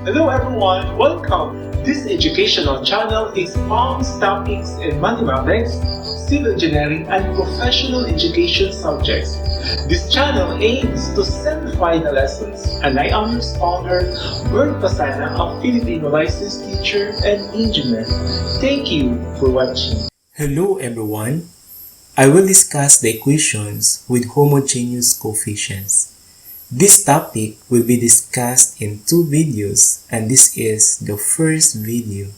Hello everyone, welcome. This educational channel expounds topics in mathematics, civil engineering, and professional education subjects. This channel aims to simplify the lessons, and I am its founder, Bert, a Filipino licensed teacher and engineer. Thank you for watching. Hello everyone. I will discuss the equations with homogeneous coefficients. This topic will be discussed in two videos, and this is the first video.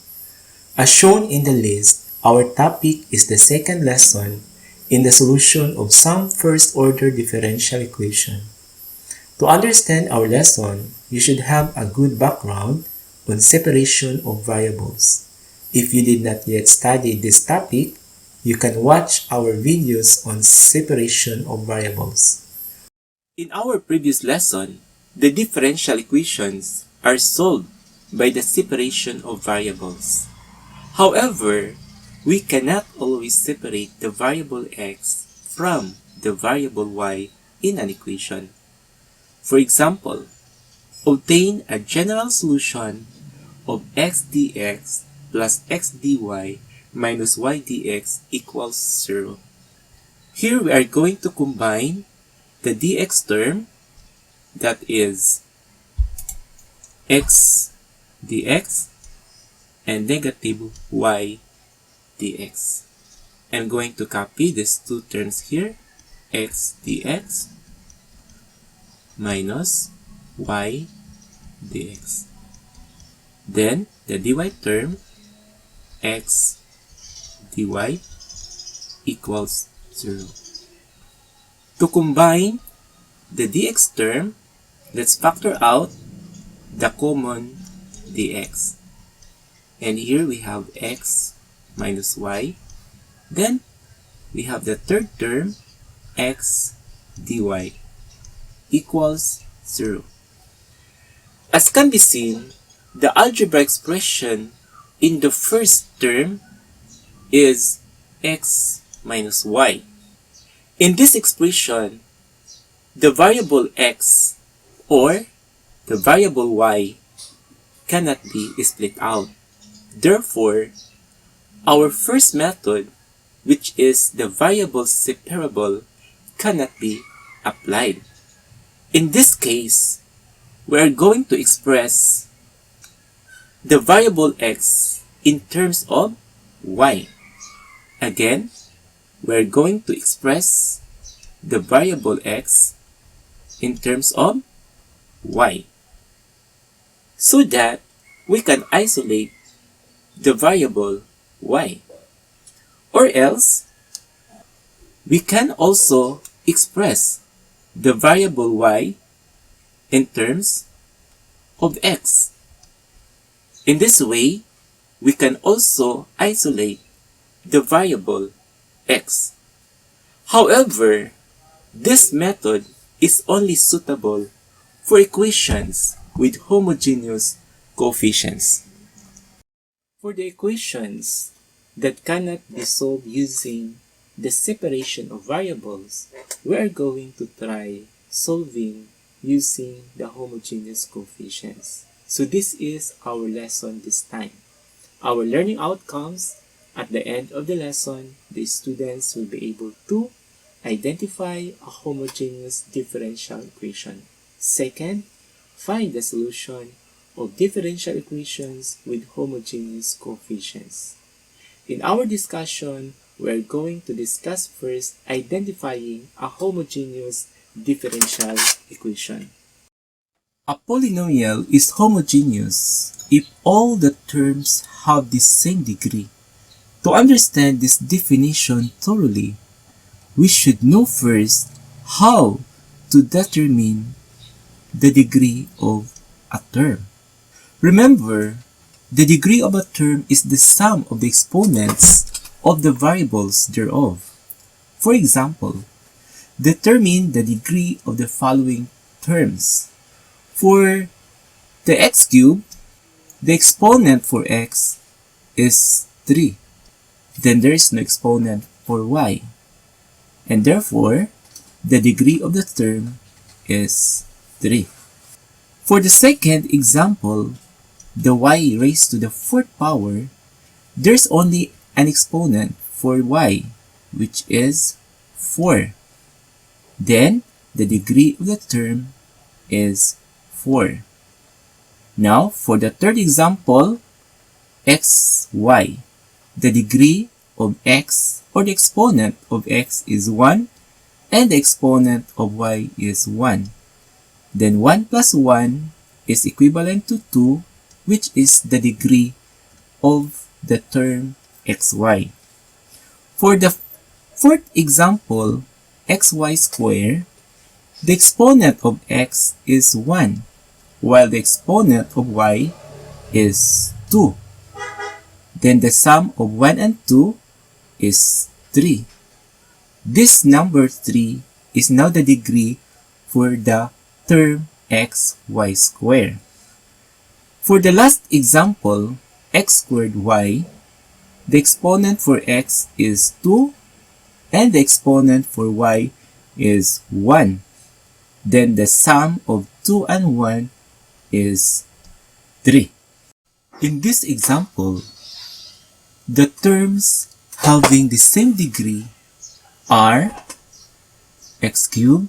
As shown in the list, our topic is the second lesson in the solution of some first-order differential equation. To understand our lesson, you should have a good background on separation of variables. If you did not yet study this topic, you can watch our videos on separation of variables. In our previous lesson, the differential equations are solved by the separation of variables. However, we cannot always separate the variable x from the variable y in an equation. For example, obtain a general solution of x dx plus x dy minus y dx equals 0. Here we are going to combine the dx term, that is x dx, and negative y dx. I'm going to copy these two terms here, x dx minus y dx. Then the dy term, x dy equals 0. To combine the dx term, let's factor out the common dx. And here we have x minus y. Then we have the third term, x dy equals 0. As can be seen, the algebra expression in the first term is x minus y. In this expression, the variable x or the variable y cannot be split out. Therefore, our first method, which is the variable separable, cannot be applied. In this case, we are going to express the variable x in terms of y. Again, we are going to express the variable x in terms of y, so that we can isolate the variable y. Or else, we can also express the variable y in terms of x. In this way, we can also isolate the variable x. However, this method is only suitable for equations with homogeneous coefficients. For the equations that cannot be solved using the separation of variables, we are going to try solving using the homogeneous coefficients. So this is our lesson this time. Our learning outcomes: at the end of the lesson, the students will be able to identify a homogeneous differential equation. Second, find the solution of differential equations with homogeneous coefficients. In our discussion, we are going to discuss first identifying a homogeneous differential equation. A polynomial is homogeneous if all the terms have the same degree. To understand this definition thoroughly, we should know first how to determine the degree of a term. Remember, the degree of a term is the sum of the exponents of the variables thereof. For example, determine the degree of the following terms. For the x cubed, the exponent for x is 3. Then there is no exponent for y. And therefore, the degree of the term is 3. For the second example, the y raised to the fourth power, there's only an exponent for y, which is 4. Then, the degree of the term is 4. Now, for the third example, xy. The degree of x, or the exponent of x, is 1, and the exponent of y is 1. Then 1 plus 1 is equivalent to 2, which is the degree of the term xy. For the fourth example, xy squared, the exponent of x is 1, while the exponent of y is 2. Then the sum of 1 and 2 is 3. This number 3 is now the degree for the term xy squared. For the last example, x squared y, the exponent for x is 2 and the exponent for y is 1. Then the sum of 2 and 1 is 3. In this example, the terms having the same degree are x cubed,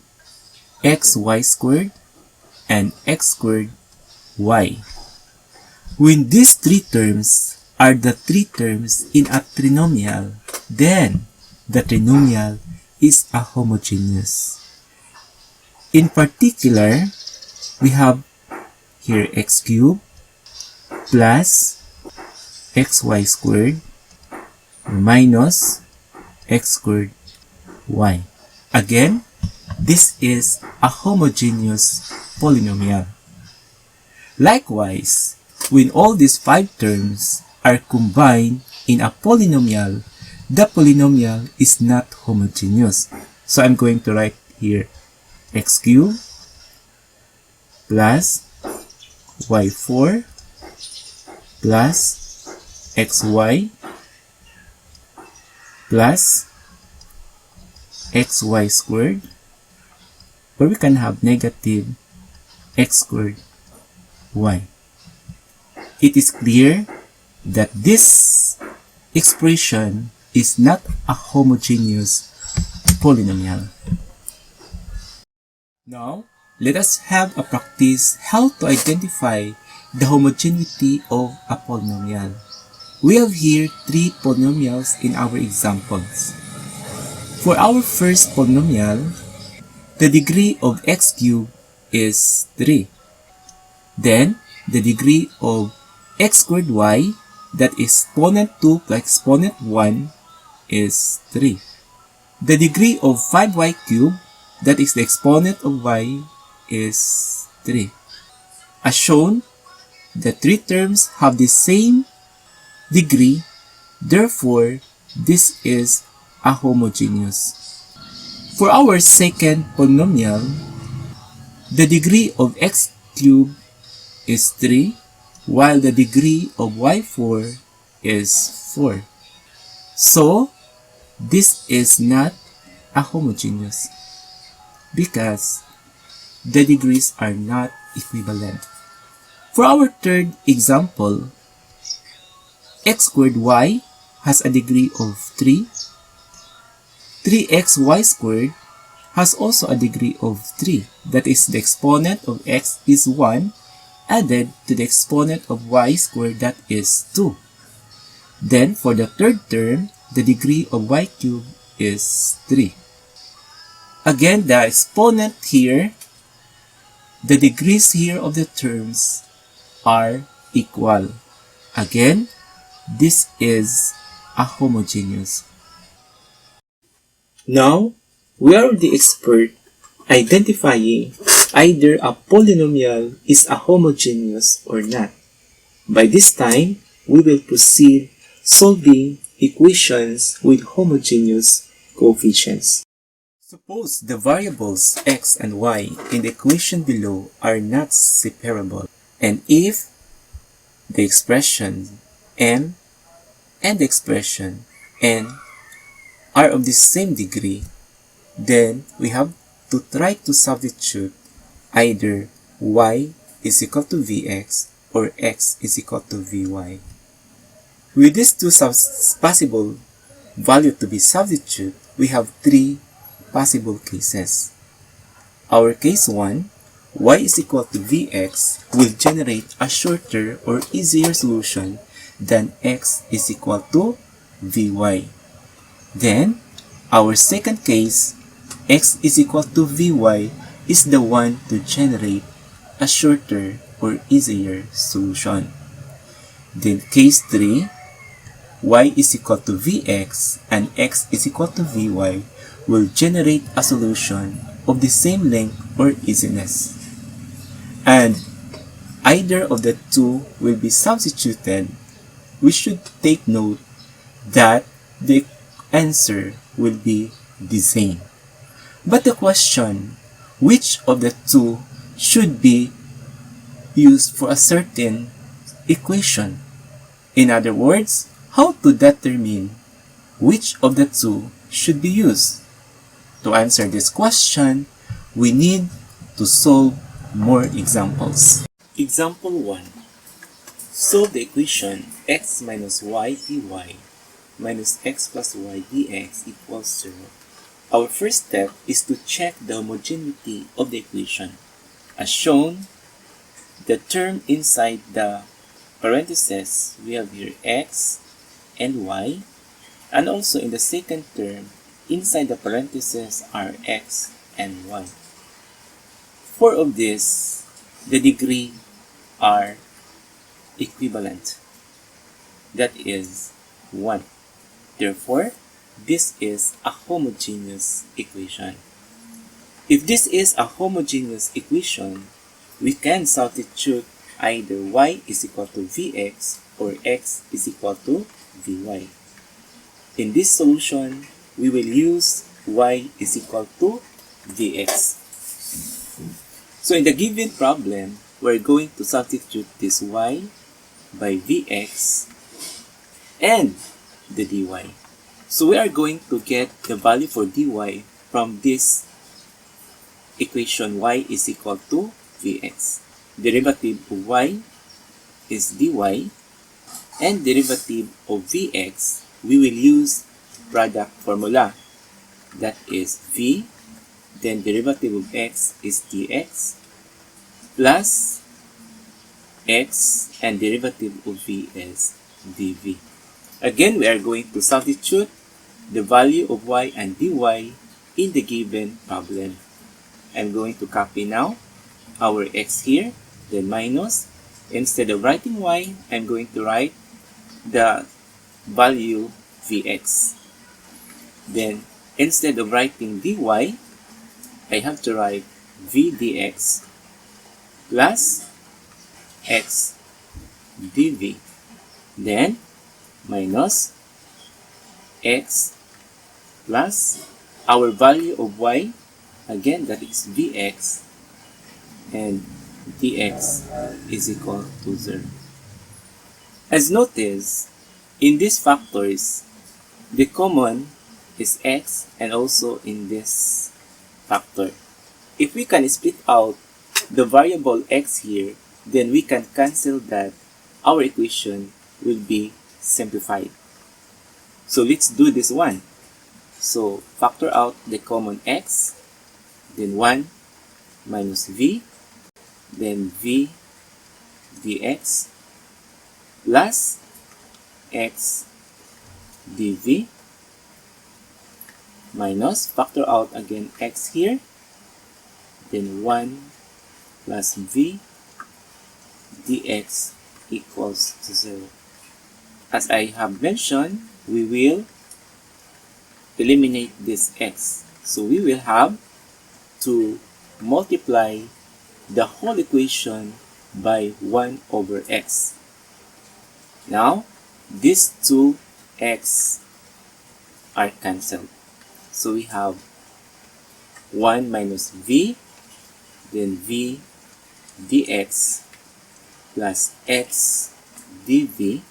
xy squared, and x squared y. When these three terms are the three terms in a trinomial, then the trinomial is a homogeneous. In particular, we have here x cubed plus xy squared minus x squared y. Again, this is a homogeneous polynomial. Likewise, when all these 5 terms are combined in a polynomial, the polynomial is not homogeneous. So I'm going to write here x cubed plus y4 plus xy plus xy squared, where we can have negative x squared y. It is clear that this expression is not a homogeneous polynomial. Now, let us have a practice how to identify the homogeneity of a polynomial. We have here 3 polynomials in our examples. For our first polynomial, the degree of x cubed is 3. Then, the degree of x squared y, that is exponent 2 plus exponent 1, is 3. The degree of 5y cubed, that is the exponent of y, is 3. As shown, the 3 terms have the same degree, therefore, this is a homogeneous. For our second polynomial, the degree of x cubed is 3, while the degree of y4 is 4. So, this is not a homogeneous because the degrees are not equivalent. For our third example, x squared y has a degree of 3. 3xy squared has also a degree of 3. That is, the exponent of x is 1 added to the exponent of y squared, that is 2. Then, for the third term, the degree of y cubed is 3. Again, the exponent here, the degrees here of the terms are equal. Again, this is a homogeneous. Now, we are the expert identifying either a polynomial is a homogeneous or not. By this time, we will proceed solving equations with homogeneous coefficients. Suppose the variables x and y in the equation below are not separable, and if the expression m and the expression n are of the same degree, then we have to try to substitute either y is equal to vx or x is equal to Vy. With these two possible values to be substituted, we have three possible cases. Our case 1, y is equal to Vx, will generate a shorter or easier solution than x is equal to Vy. Then, our second case, x is equal to Vy, is the one to generate a shorter or easier solution. Then case 3, y is equal to Vx and x is equal to Vy will generate a solution of the same length or easiness. And either of the two will be substituted. We should take note that the answer will be the same. But the question, which of the two should be used for a certain equation? In other words, how to determine which of the two should be used? To answer this question, we need to solve more examples. Example 1. Solve the equation x minus y dy minus x plus y dx equals 0. Our first step is to check the homogeneity of the equation. As shown, the term inside the parentheses, we have here x and y, and also in the second term, inside the parentheses are x and y. For of this, the degree are equivalent. That is 1. Therefore, this is a homogeneous equation. If this is a homogeneous equation, we can substitute either y is equal to Vx or x is equal to Vy. In this solution, we will use y is equal to Vx. So in the given problem, we're going to substitute this y by Vx and the dy. So we are going to get the value for dy from this equation y is equal to Vx. Derivative of y is dy, and derivative of Vx, we will use product formula. That is v, then derivative of x is dx, plus x, and derivative of v is dv. Again, we are going to substitute the value of y and dy in the given problem. I'm going to copy now our x here, then minus. Instead of writing y, I'm going to write the value Vx. Then, instead of writing dy, I have to write v dx plus x dv. Then, minus x plus our value of y, again that is Vx, and dx is equal to 0. As noticed, in these factors, the common is x, and also in this factor. If we can split out the variable x here, then we can cancel that. Our equation will be simplified. So let's do this one. So factor out the common x, then 1 minus v, then v dx plus x dv, minus, factor out again x here, then 1 plus v dx equals to 0. As I have mentioned, we will eliminate this x. So we will have to multiply the whole equation by 1 over x. Now, these two x are cancelled. So we have 1 minus v, then v dx plus x dv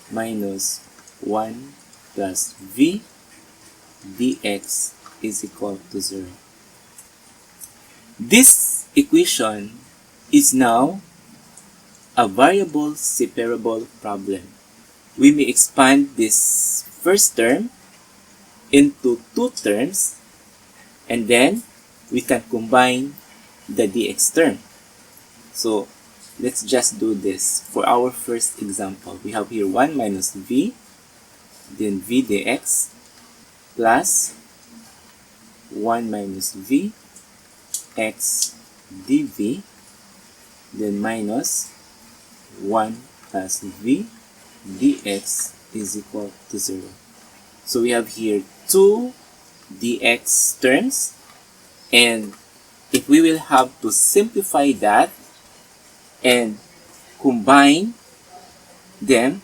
minus 1 plus v dx is equal to 0. This equation is now a variable separable problem. We may expand this first term into two terms, and then we can combine the dx term. So let's just do this for our first example. We have here 1 minus v, then v dx, plus 1 minus v x dv, then minus 1 plus v dx is equal to 0. So we have here two dx terms, and if we will have to simplify that and combine them,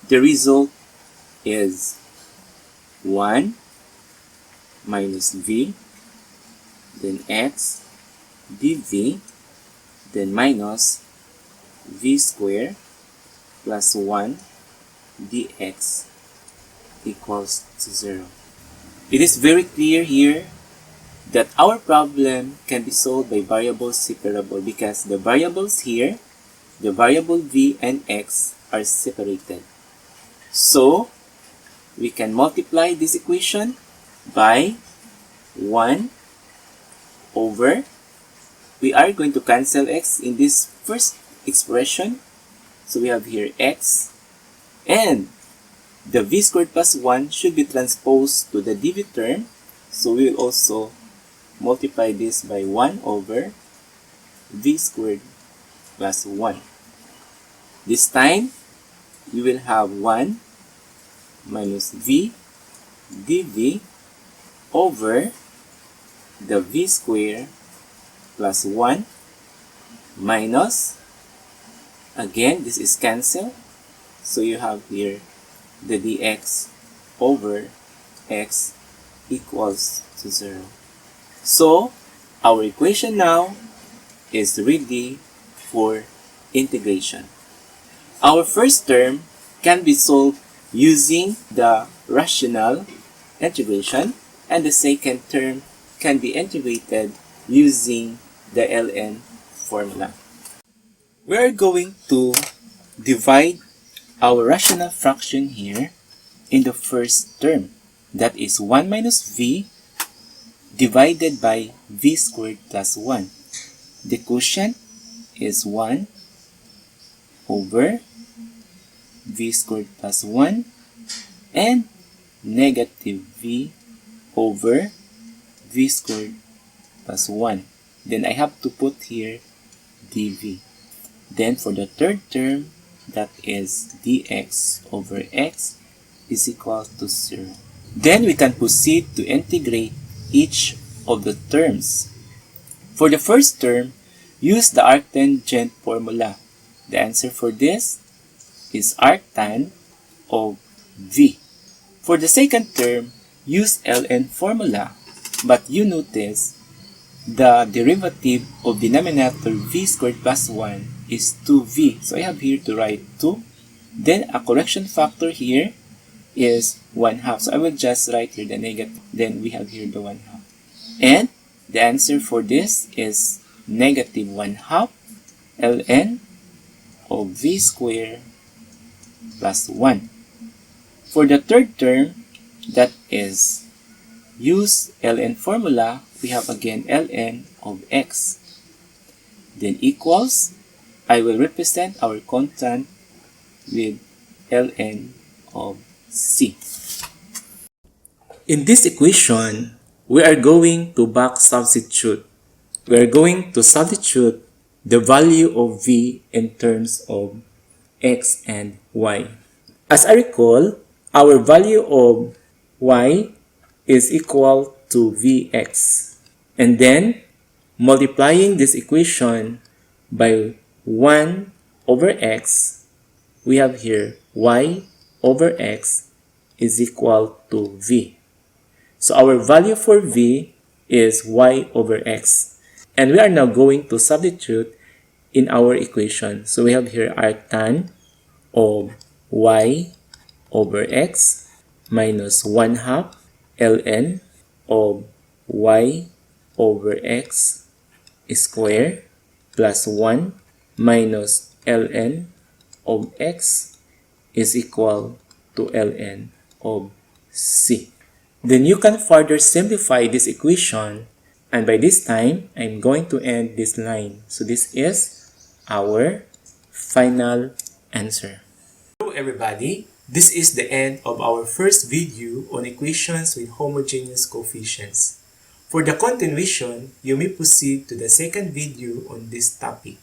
the result is 1 minus v, then x dv, then minus v squared plus 1 dx equals to 0. It is very clear here that our problem can be solved by variables separable because the variables here, the variable v and x, are separated. So we can multiply this equation by 1 over, we are going to cancel x in this first expression. So we have here x, and the v squared plus 1 should be transposed to the dv term. So we will also multiply this by 1 over v squared plus 1. This time, we will have 1 minus v dv over the v squared plus 1 minus, again, this is cancelled. So you have here the dx over x equals to 0. So our equation now is ready for integration. Our first term can be solved using the rational integration, and the second term can be integrated using the ln formula. We are going to divide our rational fraction here in the first term. That is 1 minus v divided by v squared plus 1. The quotient is 1 over v squared plus 1 and negative v over v squared plus 1. Then I have to put here dv. Then for the third term, that is dx over x is equal to 0. Then we can proceed to integrate each of the terms. For the first term, use the arctangent formula. The answer for this is arctan of v. For the second term, use ln formula, but you notice the derivative of denominator v squared plus 1 is 2v. So I have here to write 2. Then a correction factor here is 1/2. So I will just write here the negative. Then we have here the 1/2. And the answer for this is negative 1/2 ln of v squared plus 1. For the third term, that is use ln formula, we have again ln of x. Then equals, I will represent our constant with ln of c. In this equation, we are going to back substitute. We are going to substitute the value of v in terms of x and y. As I recall, our value of y is equal to vx. And then, multiplying this equation by 1 over x, we have here y over x is equal to v. So our value for v is y over x. And we are now going to substitute in our equation. So we have here arctan of y over x minus 1/2 ln of y over x squared plus 1 minus ln of x is equal to ln of c. Then you can further simplify this equation, and by this time, I'm going to end this line. So this is our final answer. Hello everybody, this is the end of our first video on equations with homogeneous coefficients. For the continuation, you may proceed to the second video on this topic.